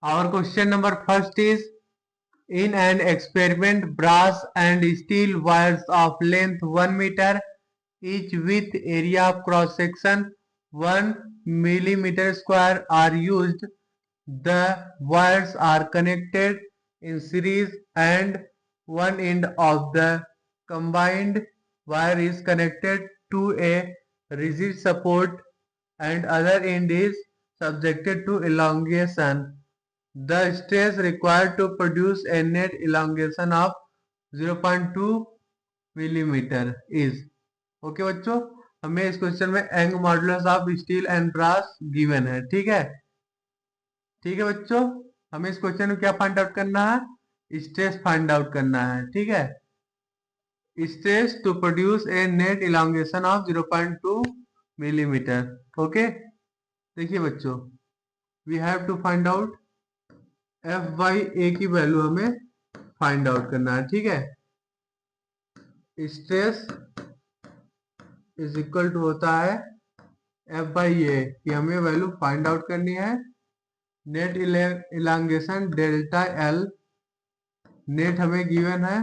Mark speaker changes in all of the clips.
Speaker 1: Our question number first is, in an experiment, brass and steel wires of length 1 meter each with area of cross section 1 millimeter square are used. The wires are connected in series and one end of the combined wire is connected to a rigid support and other end is subjected to elongation. The stress required to produce a net elongation of 0.2 millimeter is. Okay बच्चों, हमें इस question में Young modulus of steel and brass given है। ठीक है, ठीक है बच्चों, हमें इस क्वेश्चन में क्या फाइंड आउट करना है? स्ट्रेस फाइंड आउट करना है। ठीक है, stress to produce a net elongation of 0.2 millimetre. Okay, देखिए बच्चों, we have to find out F by A की वैल्यू हमें फाइंड आउट करना है। ठीक है, स्ट्रेस इज इक्वल टू होता है एफ बाई ए की हमें वैल्यू फाइंड आउट करनी है। Net elongation delta L net हमें गिवन है,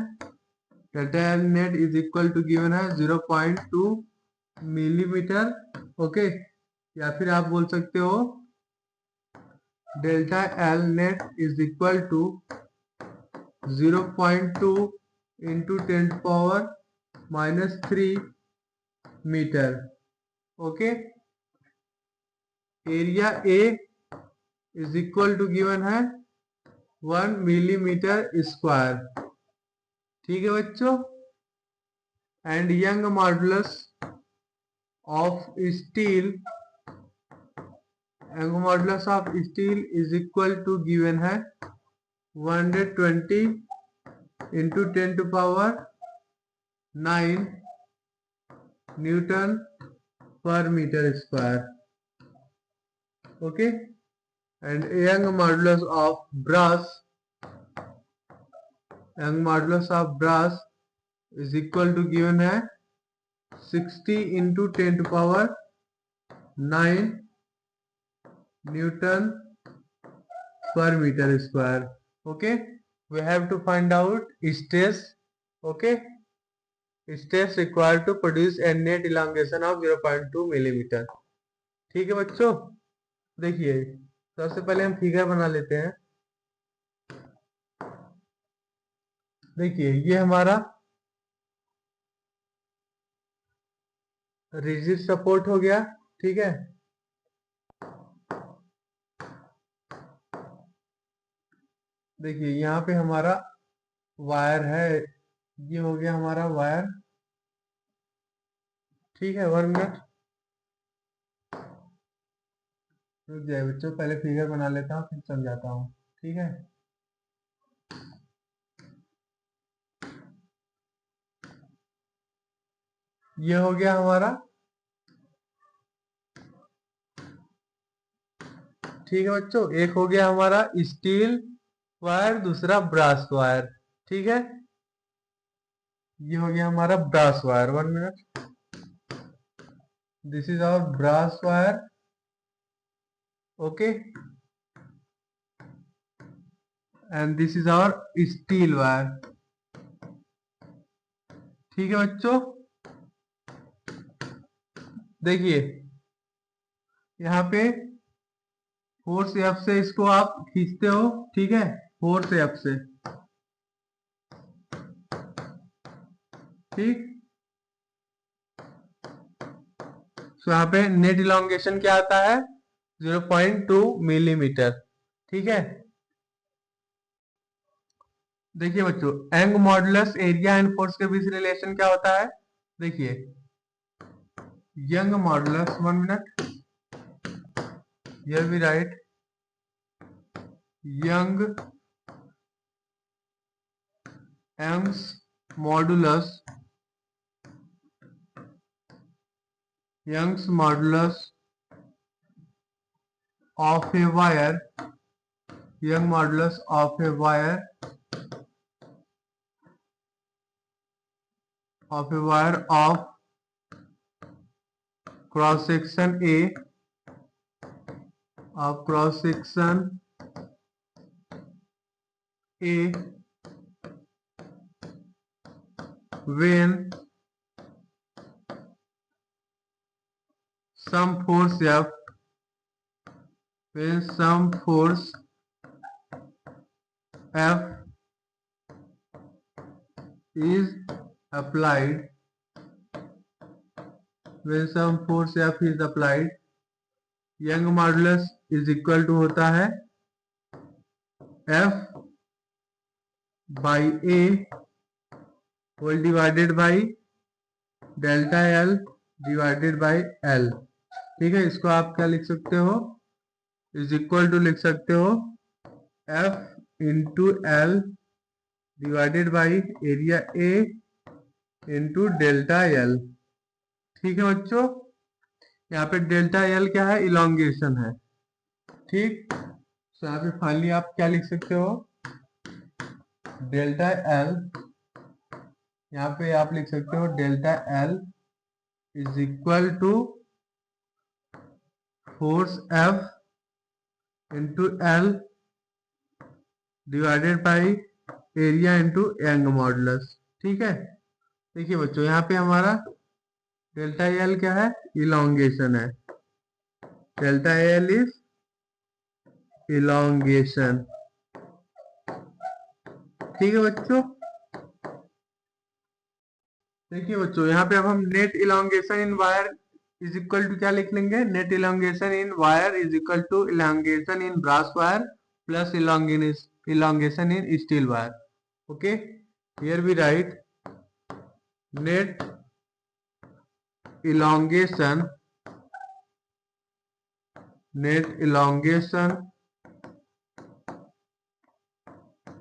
Speaker 1: delta L net is equal to given है 0.2 मिलीमीटर। ओके, या फिर आप बोल सकते हो delta L net is equal to 0.2 into 10⁻³ metre. Okay, area A is equal to given है 1 मिलीमीटर स्क्वायर। ठीक है बच्चों, and Young modulus of steel, Young modulus of steel is equal to given है 120 इंटू 10⁹ newton per metre square. Okay, and Young modulus of brass, Young modulus of brass is equal to given है 60 इंटू 10⁹ newton per metre square. Okay, we have to find out stress. Okay, stress required to produce a net elongation of 0.2 millimeter. ठीक है बच्चों, देखिए सबसे पहले हम figure बना लेते हैं। देखिए ये हमारा रिजिड सपोर्ट हो गया। ठीक है, देखिए यहाँ पे हमारा वायर है, ये हो गया हमारा वायर। ठीक है, 1 मिनट रुक जाए बच्चों, पहले फिगर बना लेता हूँ फिर समझाता हूँ। ठीक है, ये हो गया हमारा। ठीक है बच्चों, एक हो गया हमारा स्टील वायर, दूसरा ब्रास वायर। ठीक है, ये हो गया हमारा brass wire. 1 minute, this is our brass wire. Okay, and this is our steel wire. ठीक है बच्चों, देखिए यहाँ पे फोर्स एफ से इसको आप खींचते हो। ठीक है, फोर्स एफ से। ठीक, तो यहाँ पे नेट इलॉन्गेशन क्या आता है? 0.2 मिलीमीटर। ठीक है, देखिए बच्चों, एंग मॉडुलस एरिया एंड फोर्स के बीच रिलेशन क्या होता है? देखिए Young modulus, 1 minute, here we write Young's modulus, Young's modulus of a wire, Young modulus of a wire of cross section A, of cross section A when some force F, when some force F is applied, when some force F is applied, Young modulus is equal to होता है F by A whole divided by delta L divided by L। ठीक है, इसको आप क्या लिख सकते हो, इज इक्वल टू लिख सकते हो F into L divided by area A into delta L। ठीक है बच्चों, यहाँ पे डेल्टा L क्या है, इलोंगेशन है। ठीक, तो यहाँ पे फाइनली आप क्या लिख सकते हो, डेल्टा L, यहाँ पे आप लिख सकते हो delta L is equal to force F into L divided by area into Young modulus. ठीक है, देखिए बच्चों यहाँ पे हमारा डेल्टा L क्या है, इलोंगेशन है। Delta L is elongation. ठीक है बच्चों, देखिए बच्चों यहाँ पे अब हम net elongation in wire is equal to क्या लिख लेंगे, net elongation in wire is equal to elongation in brass wire plus elongation in steel wire. Okay, here we write net elongation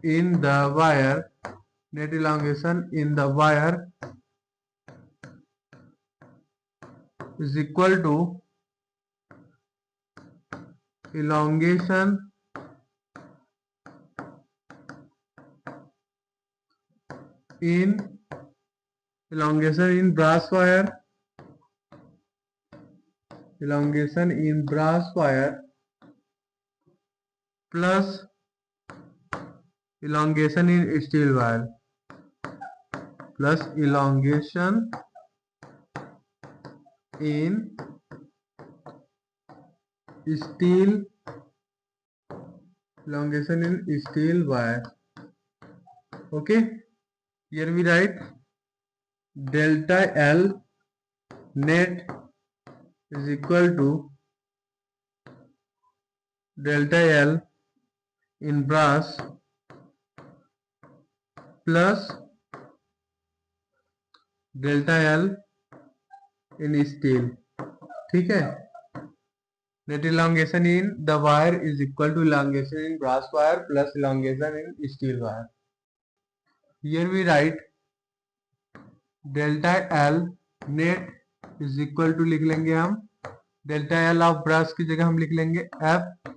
Speaker 1: in the wire, net elongation in the wire is equal to elongation in brass wire, elongation in brass wire plus elongation in steel wire, plus elongation in steel wire। Okay, here we write delta L net is equal to delta L in brass plus delta L in steel. ठीक है, net elongation in the wire is equal to elongation in brass wire plus elongation in steel wire. Here we write delta L net is equal to लिख लेंगे हम, delta L of brush की जगह हम लिख लेंगे F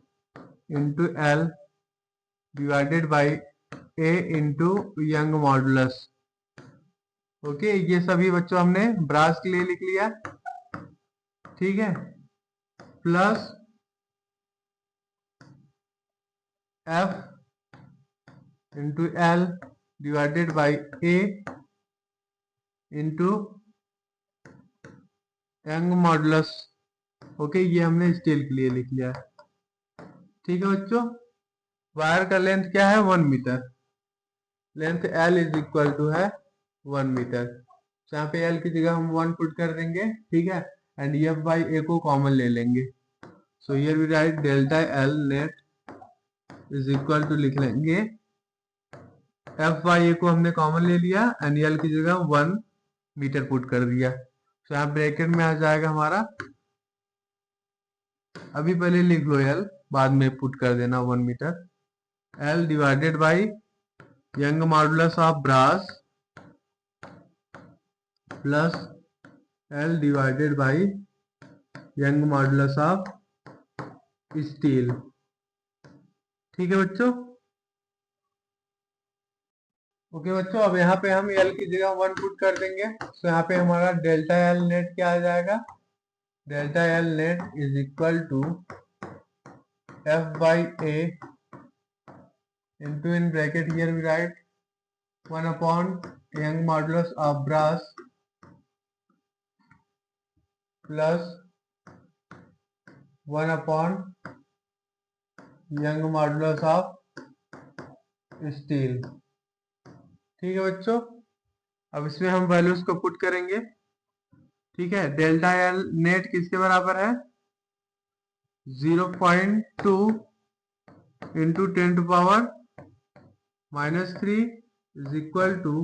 Speaker 1: into L divided by A into Young modulus. Okay, ये सभी बच्चों हमने ब्रास के लिए लिख लिया। ठीक है, plus F into L divided by A into Young modulus. Okay, ये हमने स्टील के लिए लिख लिया। ठीक है बच्चों, वायर का लेंथ क्या है, 1 metre, length L is equal to है 1 मीटर। तो यहाँ पे L की जगह हम 1 पुट कर देंगे। ठीक है, एंड F बाई A को कॉमन ले लेंगे। So here we write delta L net is equal to लिख लेंगे F बाई A को हमने कॉमन ले लिया एंड L की जगह 1 मीटर पुट कर दिया। तो यहाँ ब्रैकेट में आ जाएगा हमारा, अभी पहले लिख लो L, बाद में पुट कर देना 1 metre, L divided by Young modulus of brass plus L divided by Young modulus of steel. ठीक है बच्चों, ओके बच्चों, अब यहाँ पे हम L की जगह 1 पुट कर देंगे। तो यहाँ पे हमारा डेल्टा L नेट क्या आ जाएगा, delta L net is equal to F by A into in bracket here we write 1 upon Young modulus of brass plus 1 upon Young modulus of steel. ठीक है बच्चों, अब इसमें हम वैल्यूज को पुट करेंगे। ठीक है, डेल्टा एल नेट किसके बराबर है? 0.2 into 10 to power -3 is equal to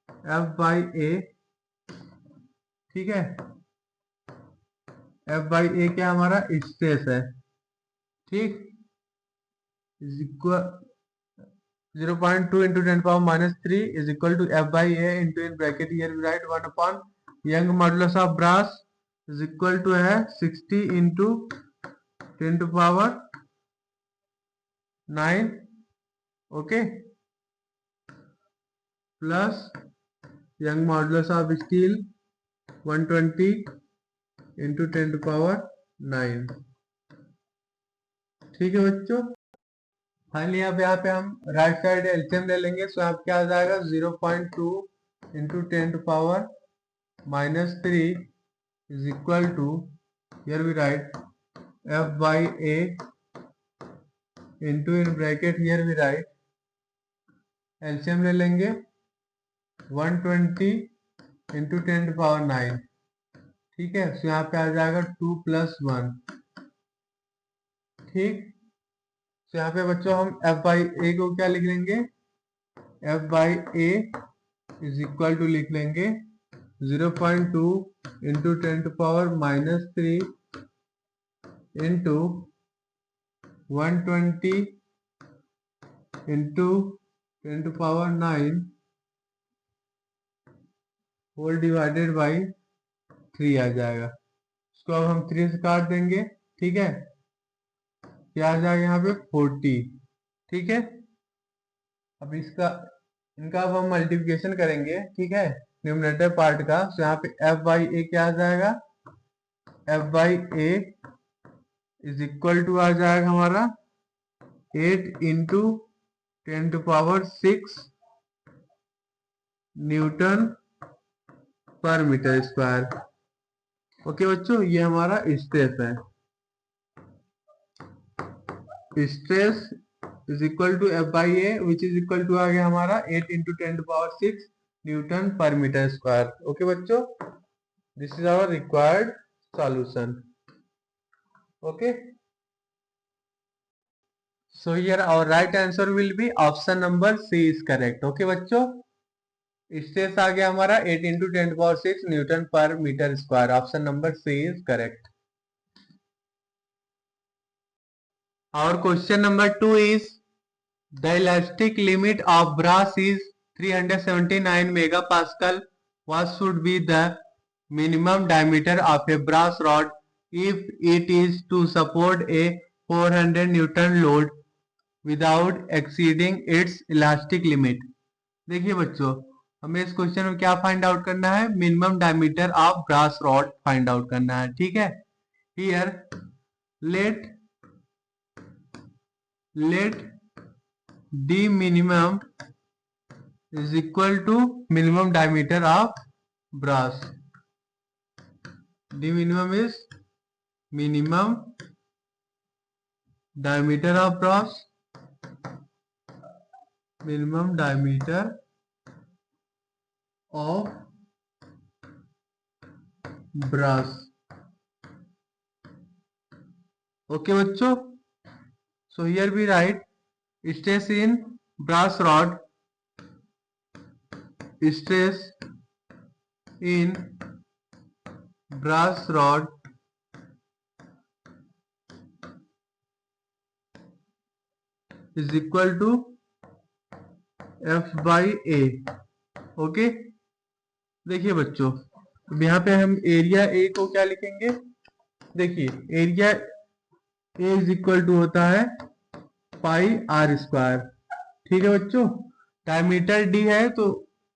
Speaker 1: F by A. ठीक है, एफ बाई ए क्या हमारा स्ट्रेस है। ठीक, is equal 0.2 into 10 power -3 is equal to f by a into in bracket here we write 1 upon Young modulus of brass is equal to है 60 into 10 to power 9, okay, plus Young modulus of steel 120 into 10 to power 9। ठीक है बच्चों, finally यहाँ पे हम right side LCM ले लेंगे। सो यहाँ क्या आ जाएगा 0.2 into 10 to power -3 is equal to here we write F by A into in bracket here we write LCM ले लेंगे 120 इंटू 10 टू पावर 9। ठीक है, सो यहाँ पे आ जाएगा 2 + 1। ठीक, तो यहाँ पे बच्चों हम f बाई ए को क्या लिख लेंगे? f by A is equal to लिख लेंगे 0.2 into 10 to power -3 into 120 into 10 to power 9 whole divided by 3 आ जाएगा। इसको अब हम 3 से काट देंगे। ठीक है, क्या आ जाएगा यहाँ पे 40। ठीक है, अब इनका अब हम मल्टीप्लिकेशन करेंगे। ठीक है, न्यूमरेटर पार्ट का। तो यहाँ पे f बाई ए क्या आ जाएगा? f by A is equal to आ जाएगा हमारा 8 into 10 to power 6 newton per metre square. Okay बच्चों, ये हमारा स्ट्रेस है। Stress is equal to F by A which is equal to आ गया हमारा 8 into 10 to power 6 newton per metre square. Okay बच्चों, this is our required solution. Okay, so here our right answer will be option number C is correct. Okay बच्चों, stress आ गया हमारा 8 into 10 to power 6 newton per metre square. Option number C is correct. Our question number 2 is the elastic limit of brass is 379 megapascal. What should be the minimum diameter of a brass rod if it is to support a 400 Newton load without exceeding its elastic limit? देखिए बच्चों, हमें इस question में क्या find out करना है? Minimum diameter of brass rod find out करना है। ठीक है, here let d minimum is equal to minimum diameter of brass. d minimum is minimum diameter of brass, minimum diameter of brass. Okay बच्चों, so here we write stress in brass rod, stress in brass rod is equal to f by a। Okay, देखिए बच्चों, अब यहाँ पे हम area A को क्या लिखेंगे? देखिए, area A is equal to होता है पाई आर स्क्वायर। ठीक है बच्चों, डायमीटर डी है तो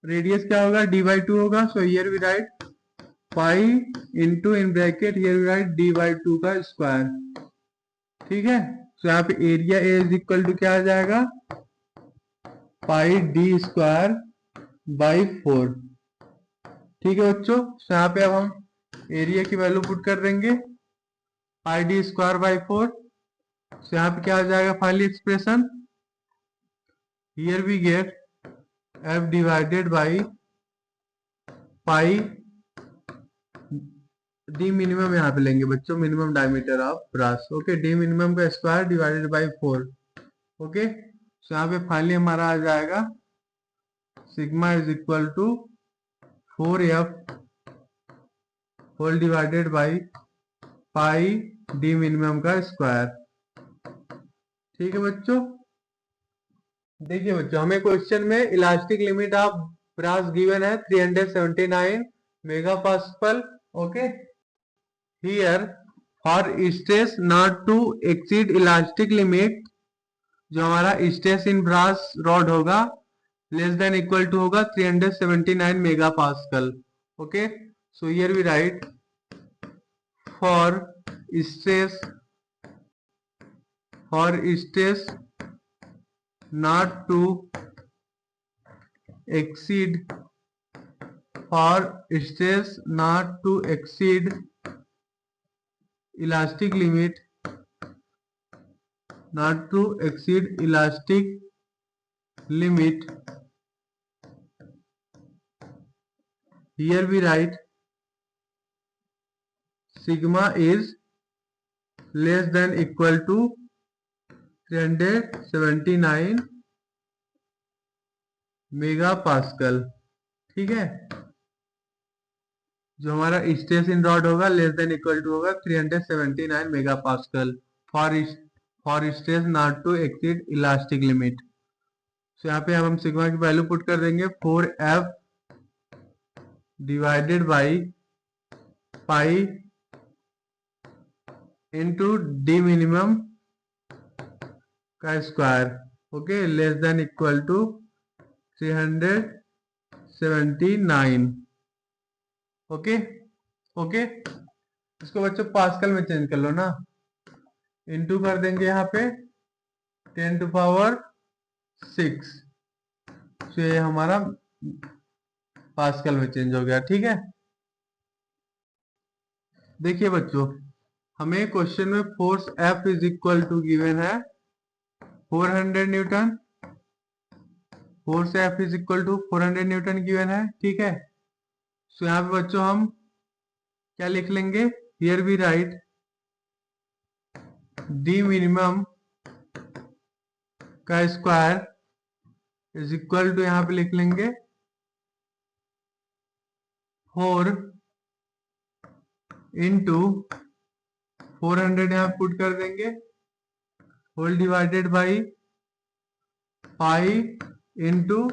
Speaker 1: रेडियस क्या होगा? डी बाई 2 होगा। So here we write pi into in bracket here we write D by 2 का स्क्वायर। ठीक है, तो यहाँ पे area A is equal to क्या आ जाएगा, पाई डी स्क्वायर बाई 4। ठीक है बच्चों, तो यहाँ पे अब हम एरिया की वैल्यू पुट कर देंगे, पाई डी स्क्वायर बाई 4। तो यहाँ पे क्या आ जाएगा finally expression, here we get F divided by pi D minimum यहाँ पे लेंगे बच्चों, minimum diameter of brass. Okay, D minimum का स्क्वायर डिवाइडेड बाई 4। ओके, तो यहाँ पे फाइनली हमारा आ जाएगा sigma is equal to 4f whole divided by pi D minimum का स्क्वायर। ठीक है बच्चों, देखिए बच्चों हमें क्वेश्चन में elastic limit of brass given है 379 mega pascal. Okay, here for stress not to exceed elastic limit, जो हमारा स्ट्रेस इन ब्रास रॉड होगा लेस देन इक्वल टू होगा 379 mega pascal. Okay, so here we write for stress not to exceed elastic limit, here we write sigma is less than equal to 379 mega pascal. ठीक है, जो हमारा stress in rod होगा less than equal to होगा 379 mega pascal for stress not to exceed elastic limit. तो यहाँ पे हम सिग्मा की वैल्यू पुट कर देंगे 4f divided by pi into D minimum का square. Okay, less than equal to 379। Okay okay, इसको बच्चों पास्कल में चेंज कर लो ना, इनटू कर देंगे यहाँ पे 10 टू पावर 6, तो ये हमारा पास्कल में चेंज हो गया। ठीक है, देखिए बच्चों हमें क्वेश्चन में force F is equal to given है 400 newton, force F is equal to 400 newton given है। ठीक है, तो यहाँ पे बच्चों हम क्या लिख लेंगे, here we write D minimum का स्क्वायर इज इक्वल टू, यहाँ पे लिख लेंगे 4 इंटू 400 यहाँ पुट कर देंगे whole divided by pi into,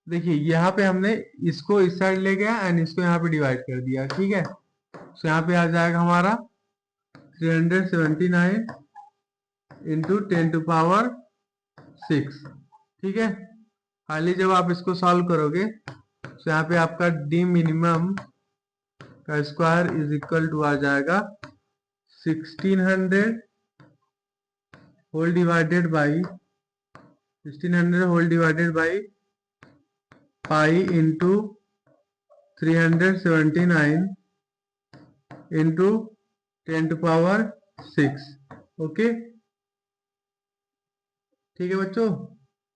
Speaker 1: देखिए यहाँ पे हमने इसको इस साइड ले गया एंड इसको यहाँ पे डिवाइड कर दिया। ठीक है, तो यहाँ पे आ जाएगा हमारा 379 इंटू 10 टू पावर 6। ठीक है, खाली जब आप इसको सॉल्व करोगे तो यहाँ पे आपका डी मिनिमम का स्क्वायर इज इक्वल टू आ जाएगा 1600 whole divided by 1600 whole divided by pi into 379 into 10 to power 6। Okay, ठीक है बच्चों,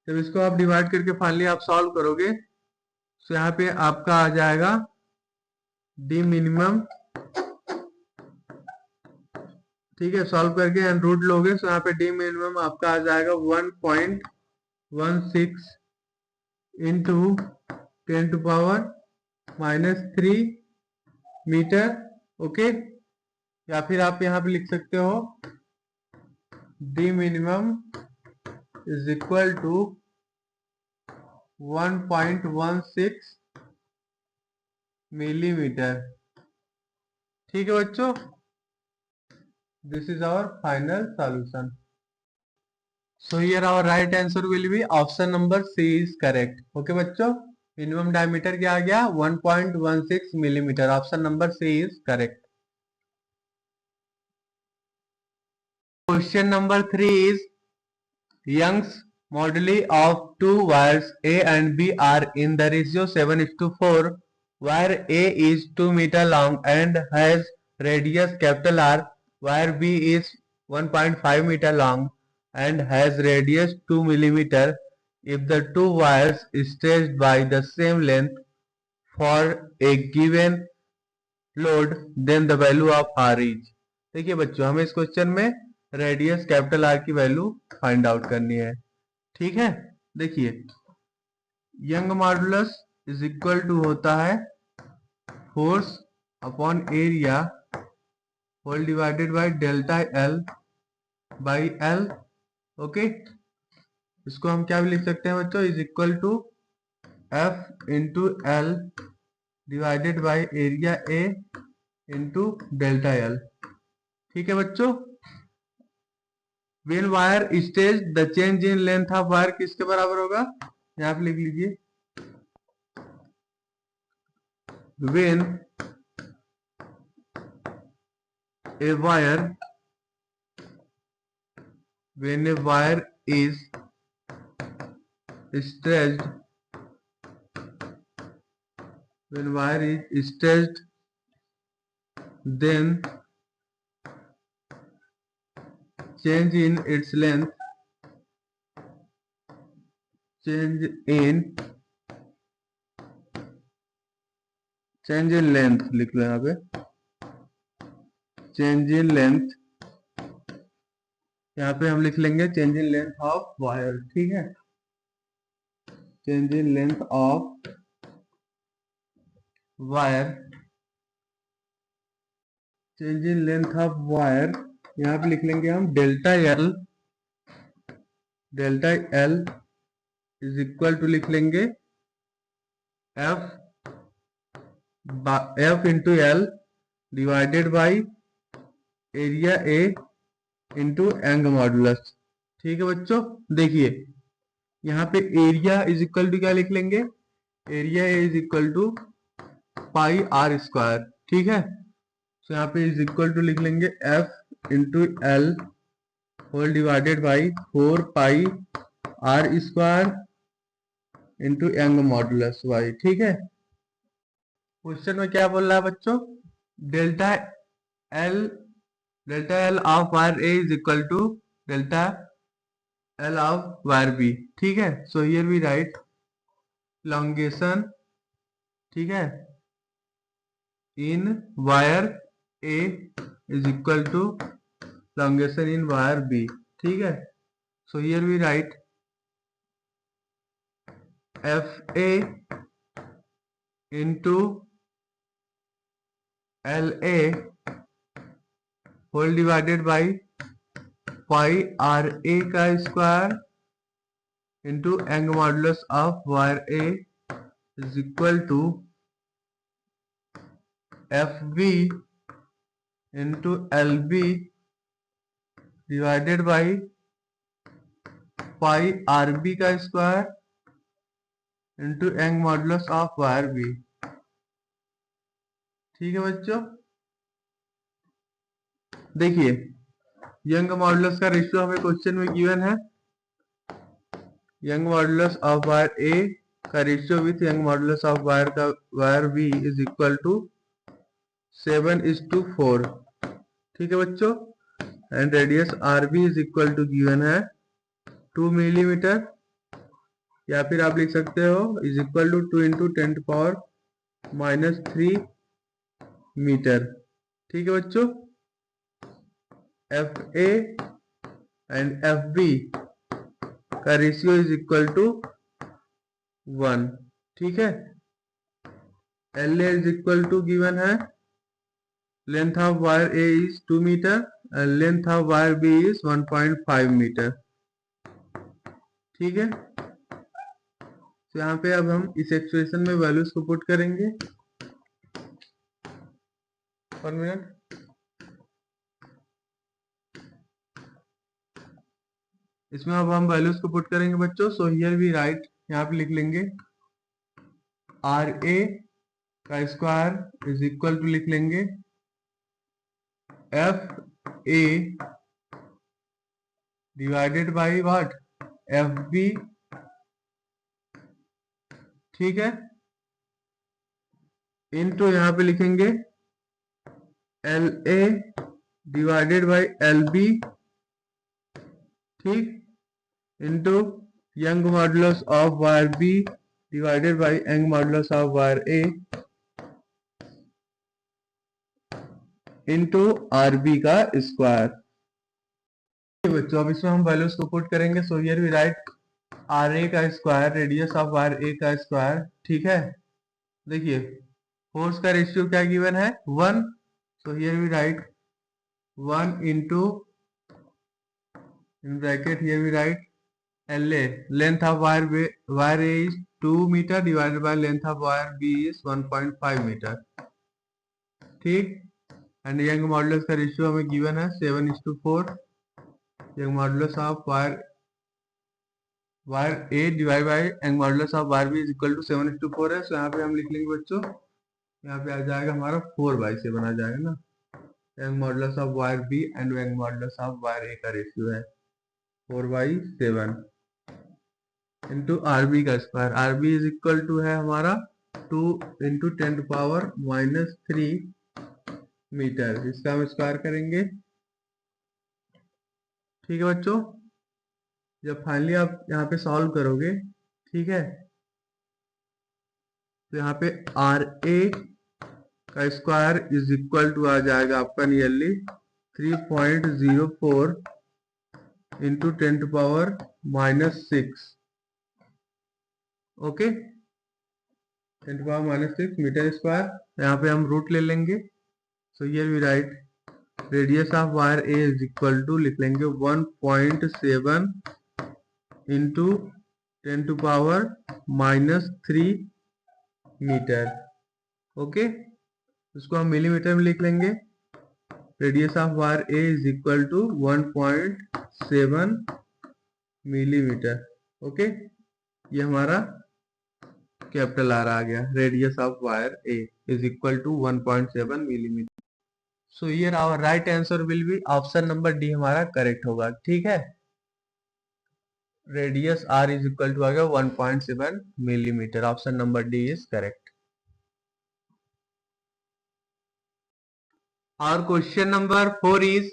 Speaker 1: जब इसको आप डिवाइड करके फाइनली आप सॉल्व करोगे तो यहाँ पे आपका आ जाएगा डी मिनिमम। ठीक है, सॉल्व करके एंड रूट लोगे तो यहाँ पे डी मिनिमम आपका आ जाएगा 1.16 into 10 to power -3 metre. Okay, या फिर आप यहाँ पे लिख सकते हो D minimum is equal to 1.16 millimetre. ठीक है बच्चों, this is our final solution. So here our right answer will be option number C is correct. Okay बच्चों, मिनिमम डायमीटर क्या आ गया 1.16 millimetre. Option number C is correct. Question number 3 is Young's moduli of two wires A and B are in the ratio 7:4, where A is 2 meter long and has radius capital R, where B is 1.5 meter long and has radius 2 millimeter. If the two wires stretched by the same length for a given load, then the value of R is. देखिए बच्चों, हमें इस question में radius capital R की value find out करनी है। ठीक है, देखिए Young modulus is equal to होता है force upon area whole divided by delta L by L. Okay, इसको हम क्या भी लिख सकते हैं बच्चों, is equal to F into L divided by area A into delta L. ठीक है बच्चों, when wire stage the change in length of wire किसके बराबर होगा, यहाँ पे लिख लीजिए, when a wire is stretched then change in its length लिख लो यहाँ पे, चेंज इन लेंथ, यहाँ पे हम लिख लेंगे change in length of wire. ठीक है, change in length of wire, change in length of wire यहाँ पे लिख लेंगे हम delta L is equal to लिख लेंगे F into L divided by area A into Young modulus. ठीक है बच्चों, देखिए यहाँ पे एरिया इज इक्वल टू क्या लिख लेंगे, area is equal to pi R square. ठीक है, तो यहाँ पे इज इक्वल टू लिख लेंगे F into L whole divided by 4 pi R square into Young modulus Y. ठीक है, क्वेश्चन में क्या बोल रहा है बच्चों, delta L of wire A is equal to delta L of wire B. ठीक है, so here we write elongation, ठीक है, in wire A is equal to elongation in wire B. ठीक है, so here we write F A into L A whole divided by pi R A का square into Young modulus of wire A is equal to F B into L B divided by pi R B का square into Young modulus of wire B. ठीक है बच्चों, देखिए Young modulus का ratio हमें question में given है, Young modulus of wire A का ratio with Young modulus of wire B is equal to 7:4। ठीक है बच्चों, and radius are B is equal to given है 2 मिलीमीटर, या फिर आप लिख सकते हो is equal to 2 into 10⁻³ metre. ठीक है बच्चों, F A and F B का रेशियो इज इक्वल टू 1। ठीक है, L A is equal to given है length of wire A is 2 metre and length of wire B is 1.5 metre. ठीक है, तो यहाँ पे अब हम इस एक्सप्रेशन में वैल्यूज को पुट करेंगे। 1 मिनट, इसमें अब हम वैल्यूज को पुट करेंगे बच्चों। सो हियर वी राइट, यहाँ पे लिख लेंगे आर ए का स्क्वायर इज इक्वल टू लिख लेंगे F A divided by what, F B, ठीक है, इनटू यहाँ पे लिखेंगे L A divided by L B, ठीक, into Young modulus of wire B divided by Young modulus of wire A into R B का square. बच्चों अब इसमें हम वैल्यूज को पुट करेंगे। So here we write R A का square radius of wire A का स्क्वायर, ठीक है। देखिए फोर्स का रेशियो क्या गिवन है, 1। So here we write 1 into, in bracket here we write LA, length of wire A is 2 meter divided by length of wire B is 1.5 meter, ठीक। And Young modulus का ratio हमें given है 7:4। Young modulus of wire A divide by Young modulus of wire B is equal to 7:4 है। सो यहाँ पे हम लिख लेंगे बच्चों, यहाँ पे आ जाएगा हमारा 4/7 आ जाएगा ना। Young modulus of wire B and Young modulus of wire A का रेशियो है 4/7 इंटू आर बी का square. R B is equal to है हमारा 2 इंटू 10⁻³ मीटर। इसका हम स्क्वायर करेंगे, ठीक है बच्चों। जब फाइनली आप यहाँ पे सॉल्व करोगे, ठीक है, तो यहाँ पे आर ए का स्क्वायर इज इक्वल टू आ जाएगा आपका nearly 3.04 into 10⁻⁻6, okay, 10⁻⁻6 metre square. यहाँ पे हम रूट ले लेंगे। So here we write radius of wire A is equal to, लिख लेंगे 1.7 इंटू 10⁻³ मीटर, ओके। इसको हम मिलीमीटर में लिख लेंगे। Radius of wire A is equal to 1.7 millimetre, okay. ये हमारा कैपिटल आर आ गया। Radius of wire A is equal to 1.7 millimetre. So here our right answer will be option number D हमारा करेक्ट होगा, ठीक है। Radius R is equal to आ गया 1.7 millimetre. Option number D is correct. और question number 4 is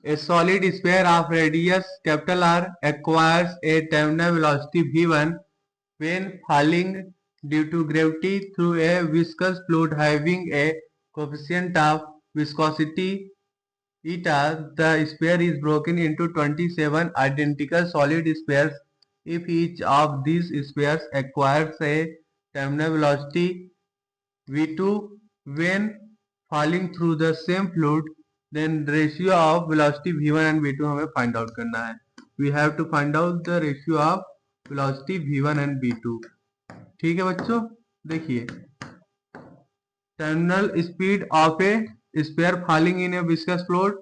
Speaker 1: a solid sphere of radius capital R acquires a terminal velocity v1 when falling due to gravity through a viscous fluid having a coefficient of viscosity eta. The sphere is broken into 27 identical solid spheres. If each of these spheres acquires a terminal velocity v2 when falling through the same fluid, then ratio of velocity v1 and v2 हमें find out करना है। We have to find out the ratio of velocity v1 and v2, ठीक है बच्चों। देखिए terminal speed of a sphere falling in a viscous fluid,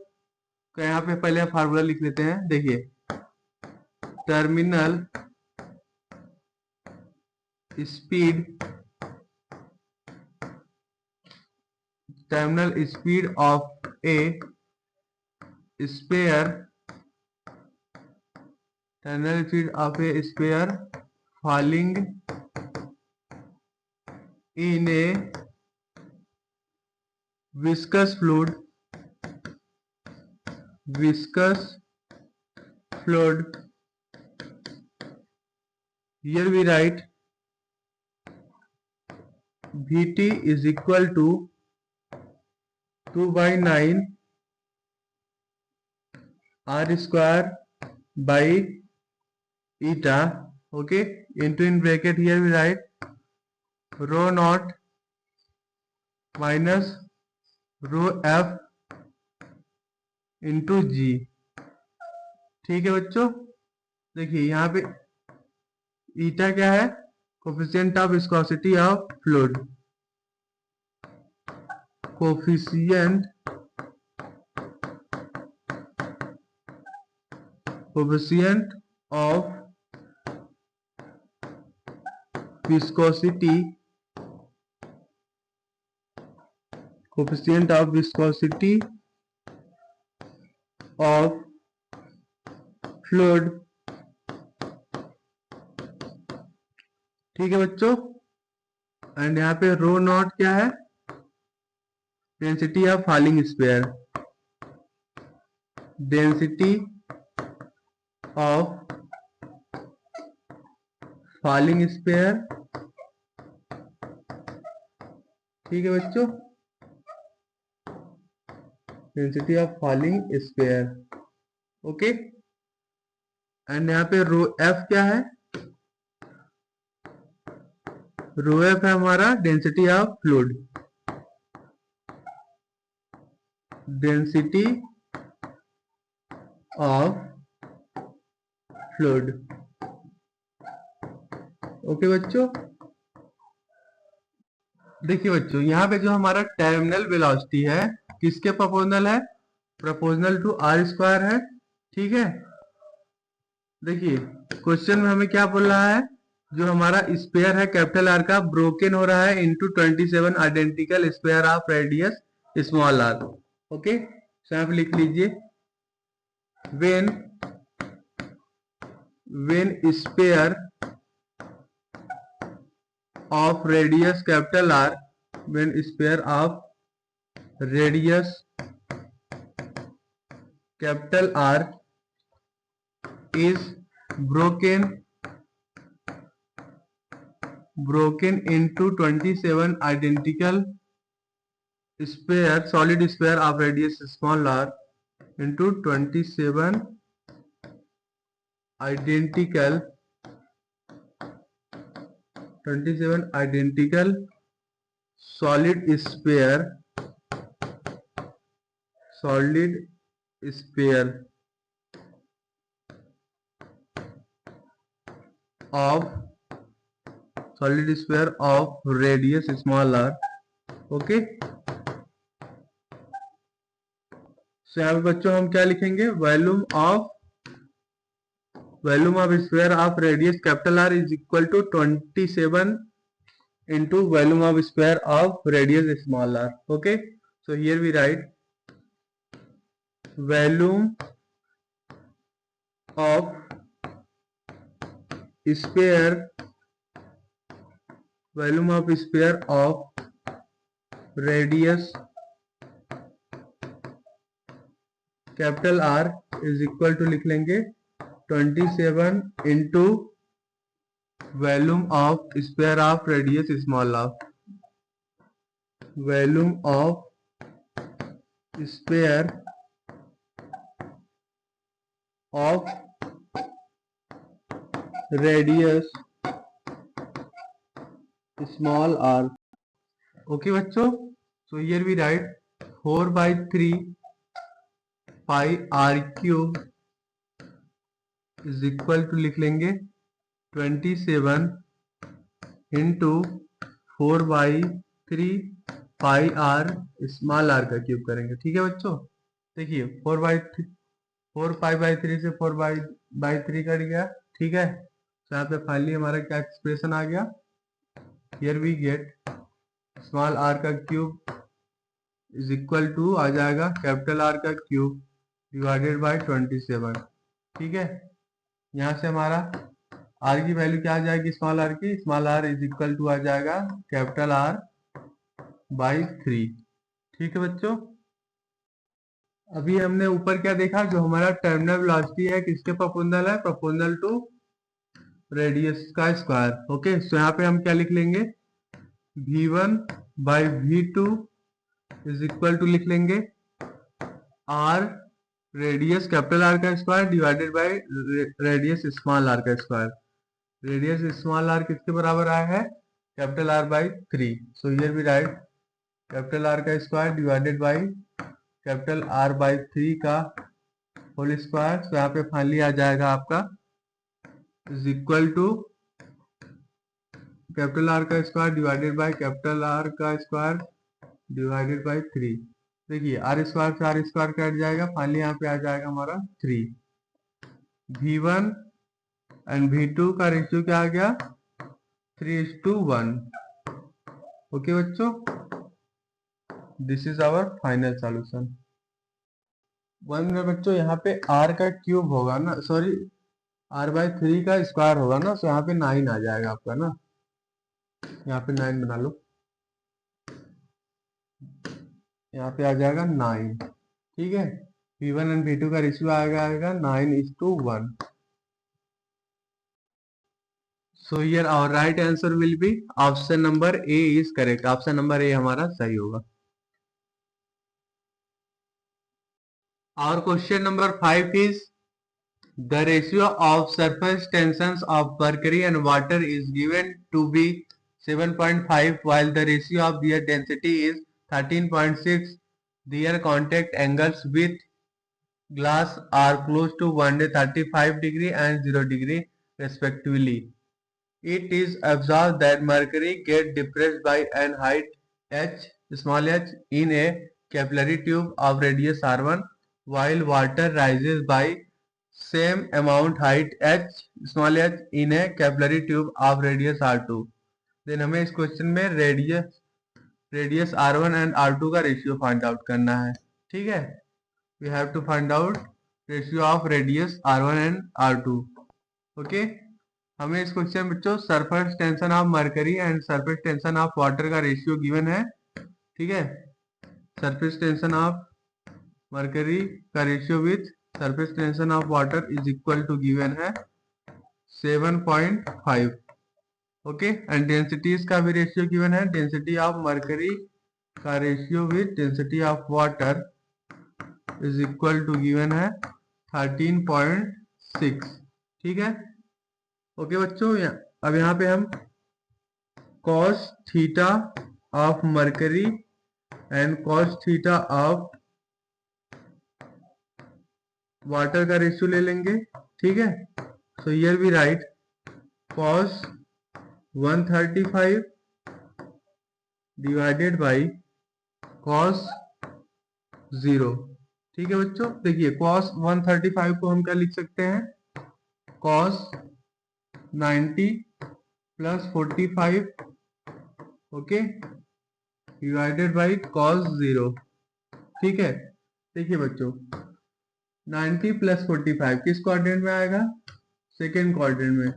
Speaker 1: तो यहाँ पे पहले फार्मूला लिख लेते हैं। देखिए terminal speed of a sphere, terminal speed of a sphere falling in a viscous fluid here we write Vt is equal to 2/9 r square by eta, okay, into in bracket here we write rho naught minus row F into जी, ठीक है बच्चों। देखिए यहाँ पे ईटा क्या है, coefficient of viscosity of fluid, coefficient of viscosity coefficient of viscosity of fluid. ठीक है बच्चों, एंड यहाँ पे रो नॉट क्या है, density of falling sphere, density of falling sphere. ठीक है बच्चों, density of falling sphere. Okay, and यहाँ पे रो एफ क्या है, रो एफ है हमारा density of fluid, density of fluid. Okay बच्चों, देखिए बच्चों यहाँ पे जो हमारा टर्मिनल वेलोसिटी है किसके प्रोपोर्शनल है, प्रोपोर्शनल टू आर स्क्वायर है। ठीक है, देखिए क्वेश्चन में हमें क्या बोल रहा है, जो हमारा स्पेयर है कैपिटल आर का ब्रोकन हो रहा है into 27 identical sphere of radius small R. Okay, तो यहाँ पे लिख लीजिए, when sphere of radius capital R, when sphere of radius capital R is broken into 27 identical sphere, solid sphere of radius small r into 27 identical solid sphere of radius small r। Okay, so यहाँ पे बच्चों हम क्या लिखेंगे, volume of sphere of radius capital R is equal to 27 into volume of sphere of radius small r। Okay, so here we write volume of sphere of radius capital R is equal to लिख लेंगे 27 into volume of sphere of radius small r, volume of sphere of radius small r। Okay बच्चों, so here we write 4/3 pi R cube is equal to लिख लेंगे 27 into 4/3 pi R small R का cube करेंगे। ठीक है बच्चों, देखिए 4/3 से 4/3 कट गया। ठीक है, तो यहाँ पे फाइनली हमारा क्या एक्सप्रेशन आ गया, here we get small R का क्यूब इज इक्वल टू आ जाएगा कैपिटल आर का क्यूब डिवाइडेड बाय 27। ठीक है, यहाँ से हमारा आर की वैल्यू क्या आ जाएगी, स्मॉल आर की, small R is equal to आ जाएगा कैपिटल आर बाई 3। ठीक है बच्चों, अभी हमने ऊपर क्या देखा, जो हमारा टर्मिनल वेलोसिटी है किसके प्रोपोर्शनल है, प्रोपोर्शनल टू रेडियस का स्क्वायर। ओके, सो यहाँ पे हम क्या लिख लेंगे, v1 by v2 is equal to लिख लेंगे आर रेडियस कैपिटल आर का square divided by radius small R का स्क्वायर। रेडियस स्मॉल आर किसके बराबर आया है, capital R by 3। So here we write capital R का square divided by capital R by 3 का होल स्क्वायर। तो यहाँ पे फाइनली आ जाएगा आपका is equal to capital R का square divided by capital R का स्क्वायर डिवाइडेड बाई 3। देखिए आर स्क्वायर से आर स्क्वायर कट जाएगा, फाइनली यहाँ पे आ जाएगा हमारा 3। v1 एंड v2 का रेशियो क्या आ गया, 3:1। ओके बच्चों, this is our final solution. 1 में बच्चों यहाँ पे r का क्यूब होगा ना, सॉरी r/3 का स्क्वायर होगा ना, तो यहाँ पे 9 आ जाएगा आपका ना, यहाँ पे 9 बना लो, यहाँ पे आ जाएगा 9। ठीक है, v1 एंड v2 का रेशियो आएगा 9:1। So here our right answer will be option number A is correct. Option number A हमारा सही होगा। Our question number 5 is the ratio of surface tensions of mercury and water is given to be 7.5 while the ratio of their density is 13.6. Their contact angles with glass are close to 135 degree and 0 degree respectively. It is observed that mercury gets depressed by an height h, small h, in a capillary tube of radius r1, while water rises by same amount height h, small h, in a capillary tube of radius r2. Then हमें इस question में radius r1 and r2 का ratio find out करना है। ठीक है, we have to find out ratio of radius r1 and r2। Okay, हमें इस क्वेश्चन में बच्चों surface tension of mercury and surface tension of water का रेशियो गिवन है। ठीक है, सरफेस टेंशन ऑफ मरकरी का ratio with surface tension of water is equal to given है 7.5। ओके, एंड डेंसिटीज का भी रेशियो गिवन है, डेंसिटी ऑफ मरकरी का ratio with density of water is equal to given है 13.6। ठीक है, okay बच्चों, अब यहाँ पे हम cos theta of mercury and cos theta of water का रेशियो ले लेंगे। ठीक है, so here we write cos 135 divided by cos 0। ठीक है बच्चों, देखिए cos 135 को हम क्या लिख सकते हैं, cos 90 plus 45, okay, divided by cos 0। ठीक है, देखिए बच्चों 90 प्लस 45 किस क्वाड्रेंट में आएगा, सेकेंड क्वाड्रेंट में।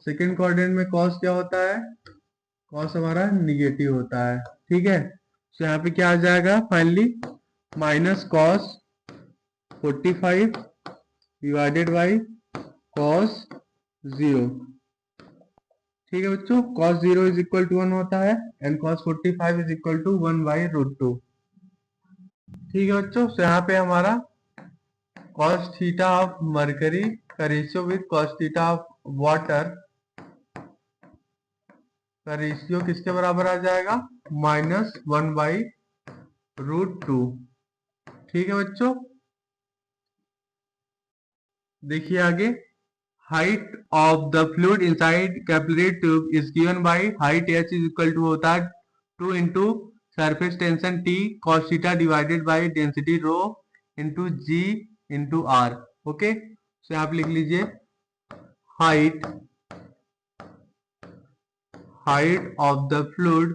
Speaker 1: सेकेंड क्वाड्रेंट में cos क्या होता है, cos हमारा निगेटिव होता है। ठीक है, तो यहाँ पे क्या आ जाएगा finally minus cos 45 divided by cos 0। ठीक है बच्चों, cos 0 इज इक्वल टू 1 होता है and cos 45 is equal to 1/√2। ठीक है बच्चों, तो यहाँ पे हमारा cos थीटा ऑफ मरकरी का ratio with cos theta of water का रेशियो किसके बराबर आ जाएगा, -1/√2। ठीक है बच्चों, देखिए आगे, height of the fluid inside capillary tube is given by height h is equal to होता है 2 into surface tension T cos theta divided by density rho into G into R। Okay, तो आप लिख लीजिए height of the fluid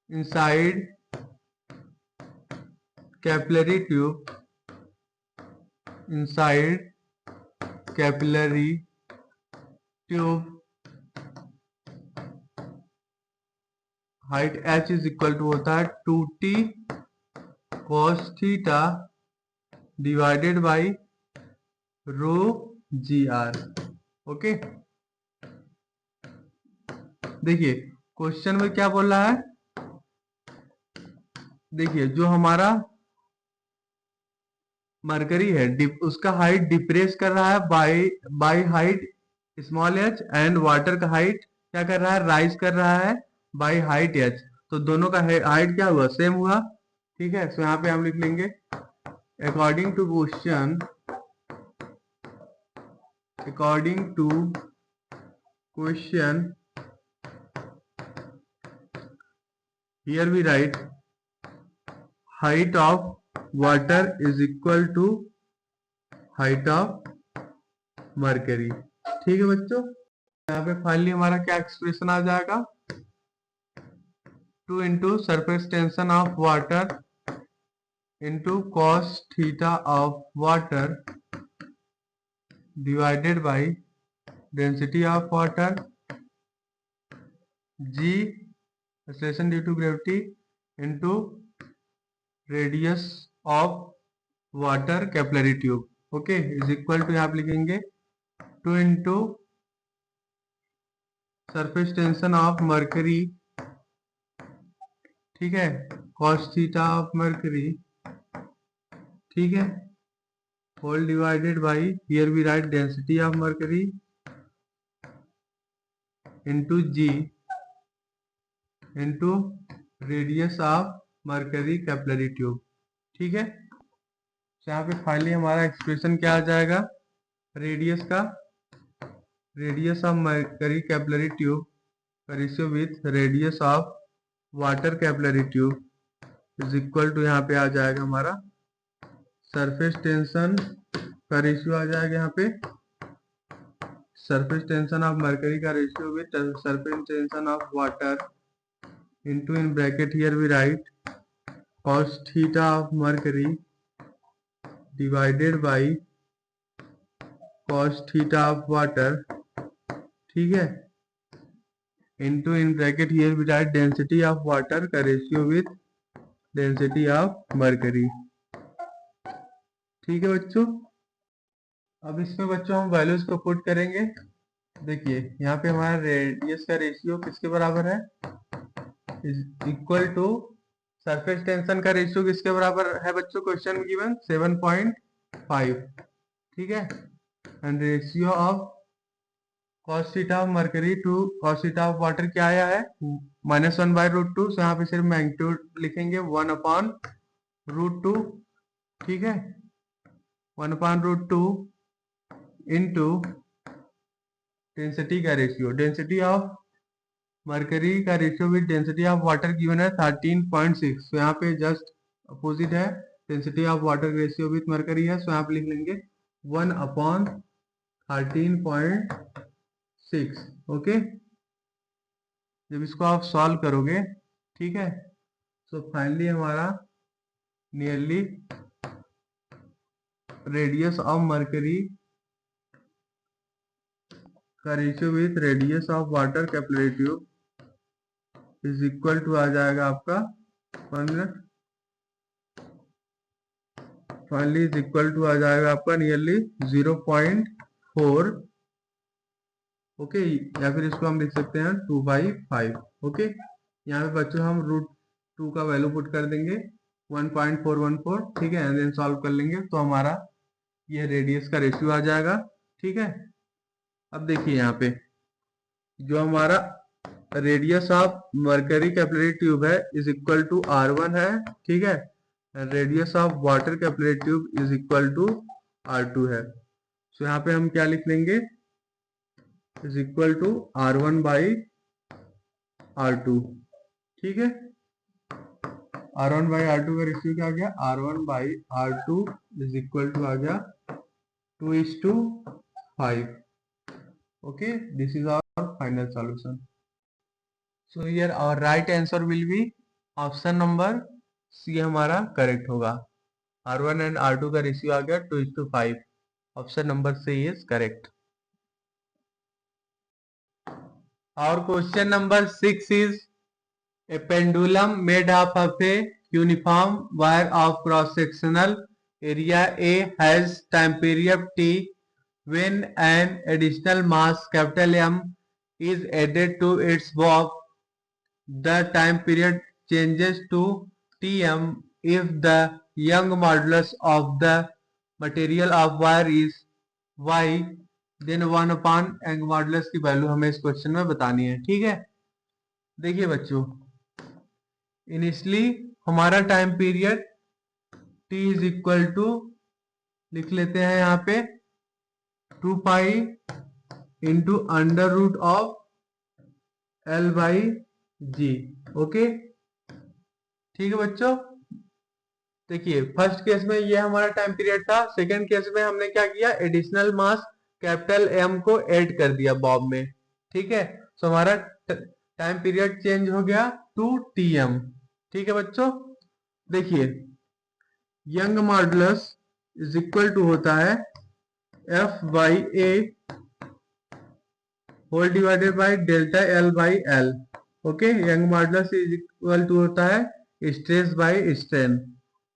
Speaker 1: inside capillary tube height h is equal to होता है 2t cos theta divided by rho GR। Okay, देखिए question में क्या बोल रहा है, देखिए जो हमारा मरकरी है उसका हाइट डिप्रेस कर रहा है by height small h and water का हाइट क्या कर रहा है, राइज कर रहा है बाय हाइट h। तो दोनों का हाइट क्या हुआ, सेम हुआ। ठीक है, तो यहाँ पे हम लिख लेंगे according to question here we write height of water is equal to height of mercury। ठीक है बच्चों, यहाँ पे फाइनली हमारा क्या एक्सप्रेशन आ जाएगा, 2 into surface tension of water into cos theta of water divided by density of water g acceleration due to gravity into radius of water capillary tube. Okay, is equal to यहाँ पे लिखेंगे 2 into surface tension of mercury, ठीक है, cos theta of mercury, ठीक है, whole divided by here we write density of mercury into G into radius of mercury capillary tube, ठीक है। यहाँ पे फाइनली हमारा एक्सप्रेशन क्या आ जाएगा, रेडियस का, radius of mercury capillary tube का ratio with radius of water capillary tube is equal to यहाँ पे आ जाएगा हमारा सरफेस टेंशन का रेशियो आ जाएगा यहाँ पे सरफेस टेंशन ऑफ मर्करी का ratio with surface tension of water into in bracket here we write cos theta of mercury divided by cos theta of water, ठीक है, into in bracket here we write density of water का ratio with density of mercury, ठीक है बच्चों। अब इसमें बच्चों हम वैल्यूज को पुट करेंगे। देखिए यहाँ पे हमारा रेडियस का रेशियो किसके बराबर है, is equal to surface tension का रेशियो किसके बराबर है बच्चों, क्वेश्चन में गिवन 7.5, ठीक है, and ratio of cos theta of mercury to cos theta of water क्या आया है, -1/√2। सो यहाँ पे सिर्फ मैग्नीट्यूड लिखेंगे 1/√2, ठीक है, 1/√2 इंटू डेंसिटी का रेशियो, डेंसिटी ऑफ मर्करी का ratio with density of water given है 13.6। सो यहाँ पे जस्ट अपोजिट है, density of water ratio with mercury है, सो यहाँ पे लिख लेंगे 1/13.6। ओके, जब इसको आप सॉल्व करोगे, ठीक है, सो फाइनली हमारा नियरली रेडियस ऑफ मर्करी का ratio with radius of water capillary tube is equal to आ जाएगा आपका 1 minute, finally is equal to आ जाएगा आपका नियरली 0.4। ओके, या फिर इसको हम लिख सकते हैं 2/5। ओके, यहाँ पे बच्चों हम √2 का वैल्यू पुट कर देंगे 1.414, ठीक है, एंड देन सॉल्व कर लेंगे तो हमारा ये रेडियस का रेशियो आ जाएगा, ठीक है। अब देखिए यहाँ पे जो हमारा radius of mercury capillary tube है इज इक्वल टू R1 है, ठीक है, radius of water capillary tube is equal to R2 है। सो यहाँ पे हम क्या लिख लेंगे, इज इक्वल टू R1/R2, ठीक है, R1/R2 का रेशियो क्या आ गया, R1/R2 इज इक्वल टू आ गया 2:5। Okay, this is our final solution. So here our right answer will be option number C हमारा करेक्ट होगा। R1 and R2 का रेशियो आ गया 2:5। Option number C is correct. Our question number 6 is a pendulum made up of a uniform wire of cross sectional area A has time period T. When an additional mass capital M is added to its bob, the time period changes to Tm if the Young modulus of the material of wire is Y, then 1/Young modulus की value हमें इस question में बतानी है, ठीक है। देखिए बच्चों, इनिशियली हमारा time period T is equal to लिख लेते हैं यहाँ पे 2π इंटू √L/G। ओके, ठीक है बच्चों। देखिए फर्स्ट केस में ये हमारा टाइम पीरियड था, सेकंड केस में हमने क्या किया, एडिशनल मास कैपिटल M को ऐड कर दिया बॉब में, ठीक है। सो हमारा टाइम पीरियड चेंज हो गया टू टी एम। ठीक है बच्चों, देखिए Young modulus is equal to होता है F by A whole divided by delta L by L. Okay, Young modulus is equal to होता है stress by strain.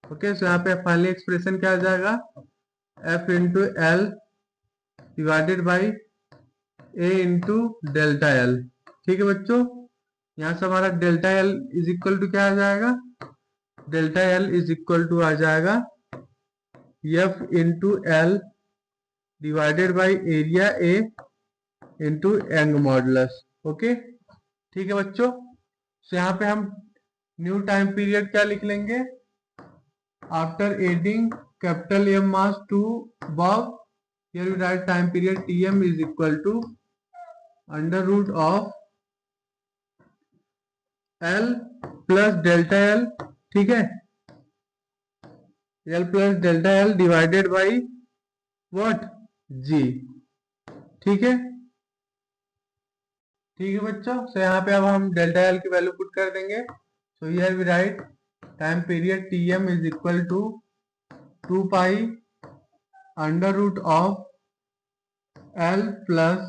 Speaker 1: Okay, so यहाँ पे फाइनली एक्सप्रेशन क्या आ जाएगा, F into L divided by A into delta L. ठीक है बच्चों, यहाँ से हमारा delta L is equal to क्या आ जाएगा, delta L is equal to आ जाएगा F into L divided by area A into Young modulus. Okay, ठीक है बच्चों, तो यहाँ पे हम न्यू टाइम पीरियड क्या लिख लेंगे, after adding capital M mass to bob, here we write time period tm is equal to under root of l plus delta l। ठीक है, l plus delta l divided by what, g। ठीक है, ठीक है बच्चों, सो यहाँ पे अब हम डेल्टा एल की वैल्यू पुट कर देंगे। So here we write time period tm is equal to 2 pi under root of L plus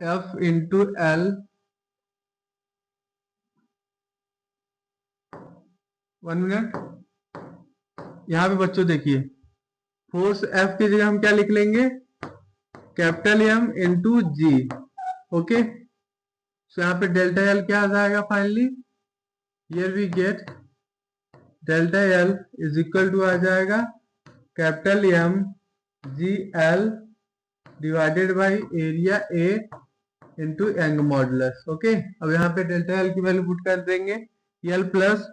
Speaker 1: F into L 1 मिनट। यहाँ पे बच्चों देखिए फोर्स F की जगह हम क्या लिख लेंगे, capital M into G. Okay, so यहाँ पे डेल्टा एल क्या आ जाएगा finally, here we get delta L is equal to आ जाएगा capital M G L divided by area A into Young modulus. Okay, अब यहाँ पे डेल्टा एल की वैल्यू पुट कर देंगे, L plus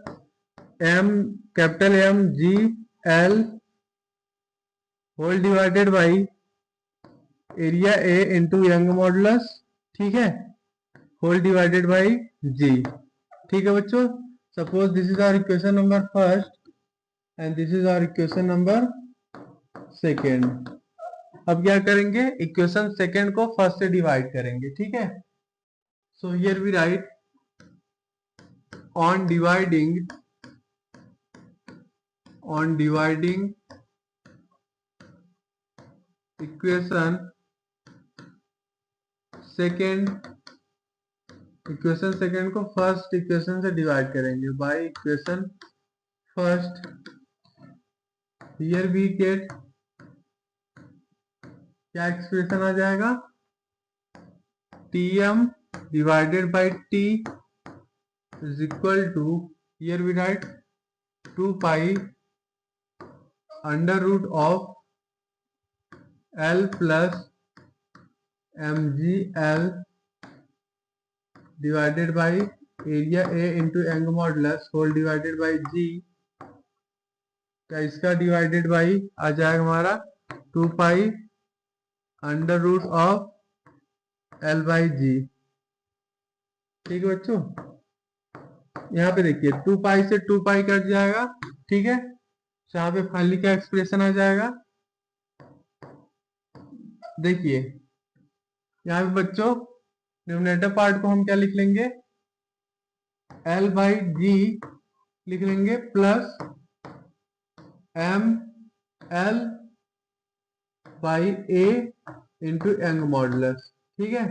Speaker 1: M capital M G L whole divided by area A into Young modulus. ठीक है, whole divided by G. ठीक है बच्चों, suppose this is our equation number first and this is our equation number second. अब क्या करेंगे, equation second को first से डिवाइड करेंगे। ठीक है, so here we write on dividing equation second को फर्स्ट इक्वेशन से डिवाइड करेंगे by equation first. Here we get क्या एक्सप्रेशन आ जाएगा, tm divided by t is equal to, here we write 2 pi under root of l plus mgl divided by area A into Young modulus whole divided by G. क्या इसका divided by आ जाएगा हमारा 2 pi under root of L by G. ठीक है बच्चों, यहाँ पे देखिए 2 पाई से 2 पाई कट जाएगा। ठीक है, तो यहाँ पे फाइनली क्या एक्सप्रेशन आ जाएगा, देखिए यहाँ पे बच्चों न्यूमरेटर पार्ट को हम क्या लिख लेंगे, एल बाई जी लिख लेंगे plus M L by A into Young modulus. ठीक है,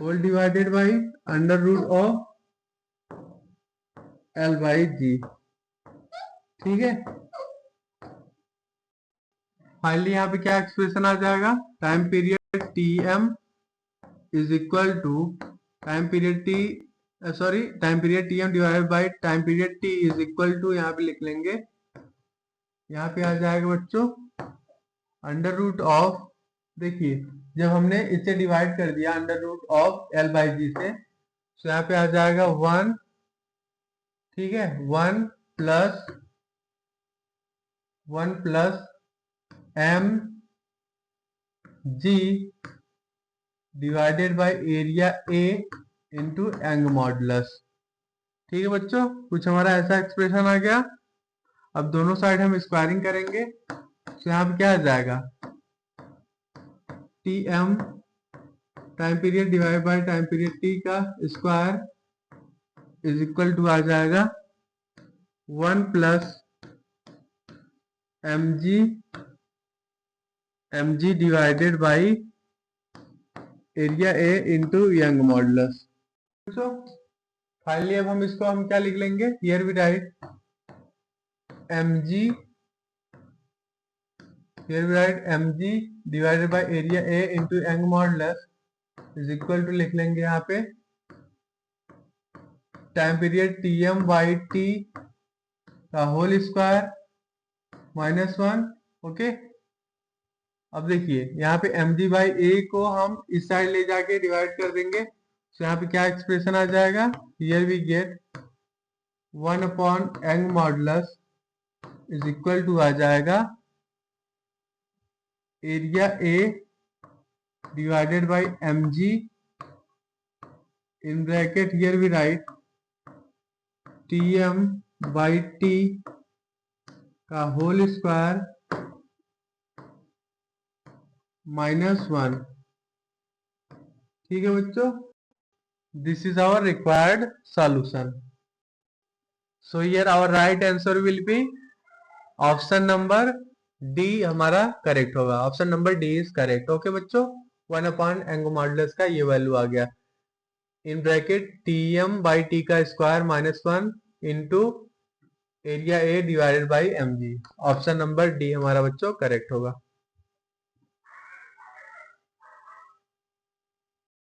Speaker 1: whole divided by under root of L by G. ठीक है, फाइनली यहाँ पे क्या एक्सप्रेशन आ जाएगा, time period T M is equal to time period T M divided by time period T is equal to, यहाँ पे लिख लेंगे, यहाँ पे आ जाएगा बच्चों अंडर रूट ऑफ, देखिए जब हमने इसे डिवाइड कर दिया under root of L by G से, तो यहाँ पे आ जाएगा 1। ठीक है, 1 plus M G divided by area A into Young modulus. ठीक है बच्चों, कुछ हमारा ऐसा एक्सप्रेशन आ गया। अब दोनों साइड हम स्क्वायरिंग करेंगे, तो यहाँ पे क्या आ जाएगा, T M time period divide by time period T का स्क्वायर इज इक्वल टू आ जाएगा 1 plus mg divided by area A into Young modulus. Finally अब हम क्या लिख लेंगे, here we write mg divided by area A into Young modulus is equal to लिख लेंगे यहाँ पे time period tm by T का होल स्क्वायर -1। ओके, अब देखिए यहाँ पे mg बाई ए को हम इस साइड ले जाके डिवाइड कर देंगे, तो यहाँ पे क्या एक्सप्रेशन आ जाएगा, here we get 1 upon Young modulus is equal to आ जाएगा area A divided by mg in bracket here we write tm by t का होल स्क्वायर -1। ठीक है बच्चों, this is our required solution. So here our right answer will be option number D हमारा correct होगा। Option number D is correct. Okay बच्चों, 1 upon angle modulus का ये value आ गया in bracket tm by T का square -1 into area A divided by mg। Option number D हमारा बच्चों करेक्ट होगा।